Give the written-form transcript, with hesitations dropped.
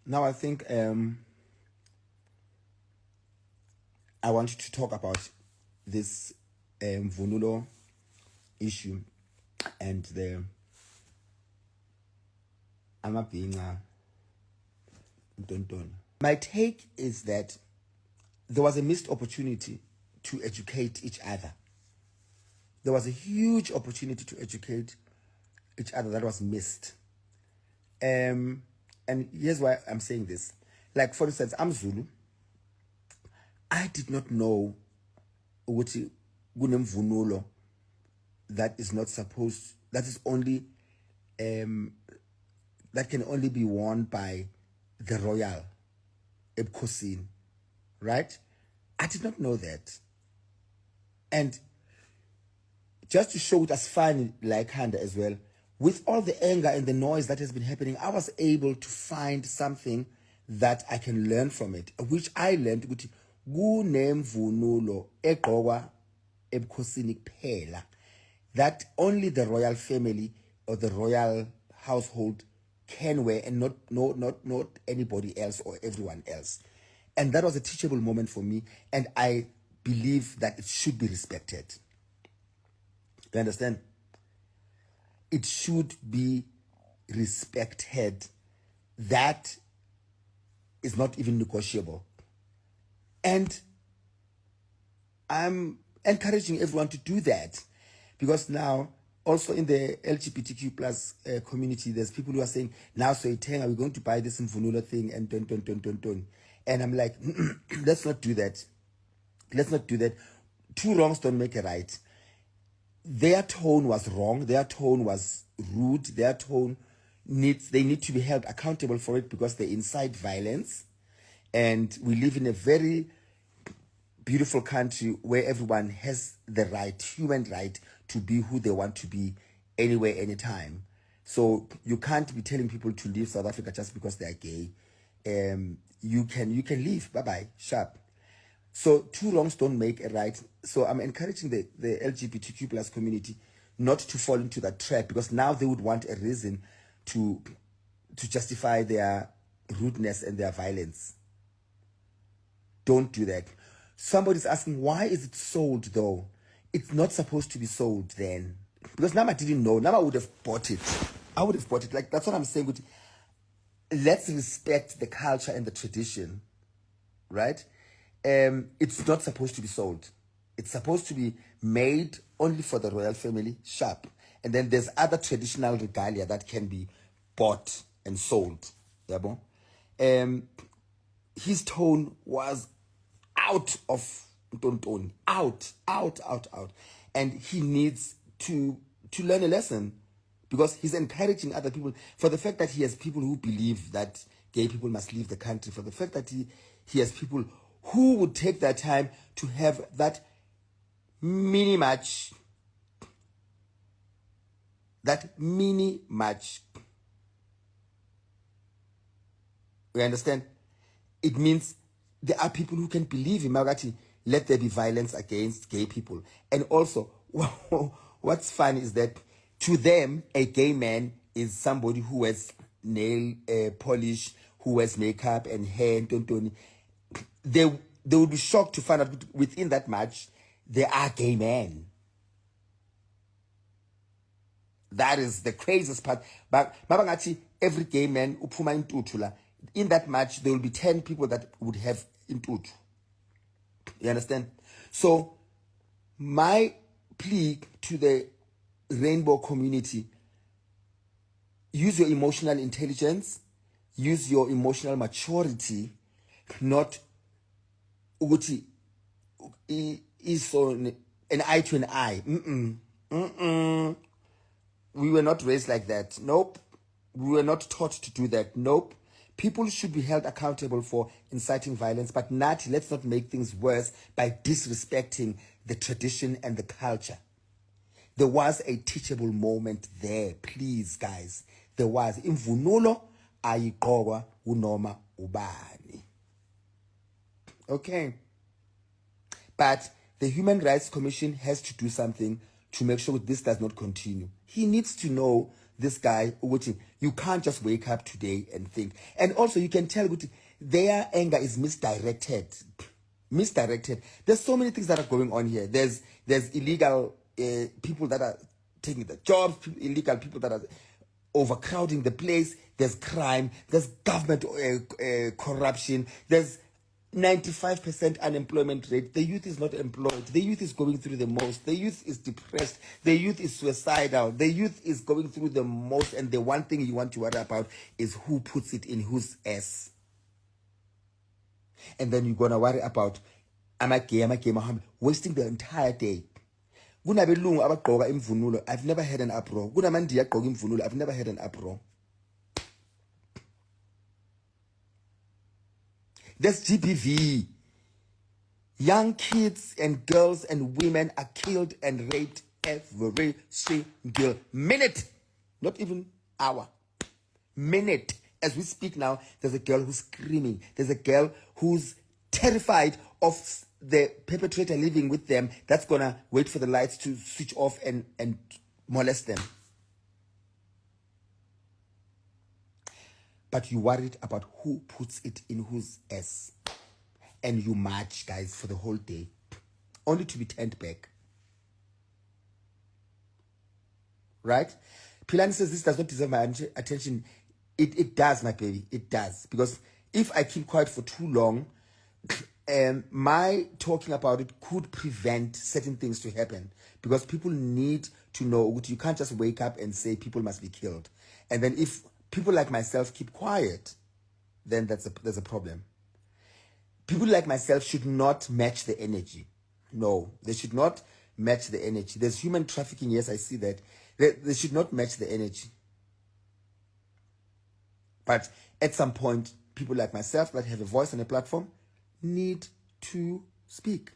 Now I think I want to talk about this Vunulo issue and the Amabinga Ntonton. My take is that there was a missed opportunity to educate each other. There was a huge opportunity to educate each other that was missed. And here's why I'm saying this. Like, for instance, I'm Zulu. I did not know ukuthi kunemvunulo that is not supposed, that is only that can only be worn by the royal ebukhosini, right? I did not know that. And just to show it as fun, like Handa as well, with all the anger and the noise that has been happening, I was able to find something that I can learn from it, which I learned ukuthi kunemvunulo egqokwa ebukhosini kuphela, that only the royal family or the royal household can wear, and not anybody else or everyone else. And that was a teachable moment for me, and I believe that it should be respected. You understand? It should be respected. That is not even negotiable. And I'm encouraging everyone to do that, because now also in the LGBTQ plus community, there's people who are saying, now so we're going to buy this Mvunulo thing and ton. And I'm like, let's not do that. Let's not do that. Two wrongs don't make a right. Their tone was wrong. Their tone was rude. Their tone they need to be held accountable for it, because they incite violence. And we live in a very beautiful country where everyone has the right, human right, to be who they want to be anywhere, anytime. So you can't be telling people to leave South Africa just because they are gay. You can leave. Bye-bye. Sharp. So two wrongs don't make a right. So I'm encouraging the LGBTQ plus community not to fall into that trap, because now they would want a reason to justify their rudeness and their violence. Don't do that. Somebody's asking, why is it sold though? It's not supposed to be sold then. Because Nama didn't know. Nama would have bought it. I would have bought it. Like, that's what I'm saying. Let's respect the culture and the tradition, right? It's not supposed to be sold. It's supposed to be made only for the royal family, sharp. And then there's other traditional regalia that can be bought and sold. Yeah, his tone was out of Ntontoni, out. And he needs to learn a lesson, because he's encouraging other people, for the fact that he has people who believe that gay people must leave the country, for the fact that he has people who would take that time to have that mini match. We understand? It means there are people who can believe in Magati, let there be violence against gay people. And also, what's fun is that to them, a gay man is somebody who wears nail polish, who wears makeup and hair and tontoni. They would be shocked to find out within that match, there are gay men. That is the craziest part. But Mabangati, every gay man, upuma intutula, in that match, there will be 10 people that would have intutu. You understand? So, my plea to the rainbow community, use your emotional intelligence, use your emotional maturity, not uguti is on an eye to an eye. We were not raised like that. Nope. We were not taught to do that. Nope. People should be held accountable for inciting violence, but let's not make things worse by disrespecting the tradition and the culture. There was a teachable moment there, please, guys. There was. Imvunulo ayigqokwa unoma ubani. Okay. But the Human Rights Commission has to do something to make sure this does not continue. He needs to know this guy, ukuthi you can't just wake up today and think. And also you can tell ukuthi their anger is misdirected. There's so many things that are going on here. There's illegal people that are taking the jobs, illegal people that are overcrowding the place. There's crime. There's government corruption. There's 95% unemployment rate. The youth is not employed. The youth is going through the most. The youth is depressed. The youth is suicidal. The youth is going through the most. And the one thing you want to worry about is who puts it in whose ass. And then you're gonna worry about wasting the entire day. Kunabelungu abagqoka imvunulo, I've never had an uproar. Kunamandiya agqoka imvunulo, I've never had an uproar. There's GBV. Young kids and girls and women are killed and raped every single minute. Not even hour. Minute. As we speak now, there's a girl who's screaming. There's a girl who's terrified of the perpetrator living with them that's gonna wait for the lights to switch off and molest them. But you worried about who puts it in whose ass. And you march, guys, for the whole day. Only to be turned back. Right? Pilani says this does not deserve my attention. It does, my baby. It does. Because if I keep quiet for too long, my talking about it could prevent certain things to happen. Because people need to know, you can't just wake up and say people must be killed. And then if people like myself keep quiet, then there's a problem. People like myself should not match the energy. No, they should not match the energy. There's human trafficking, yes, I see that. They should not match the energy. But at some point, people like myself that have a voice on a platform need to speak.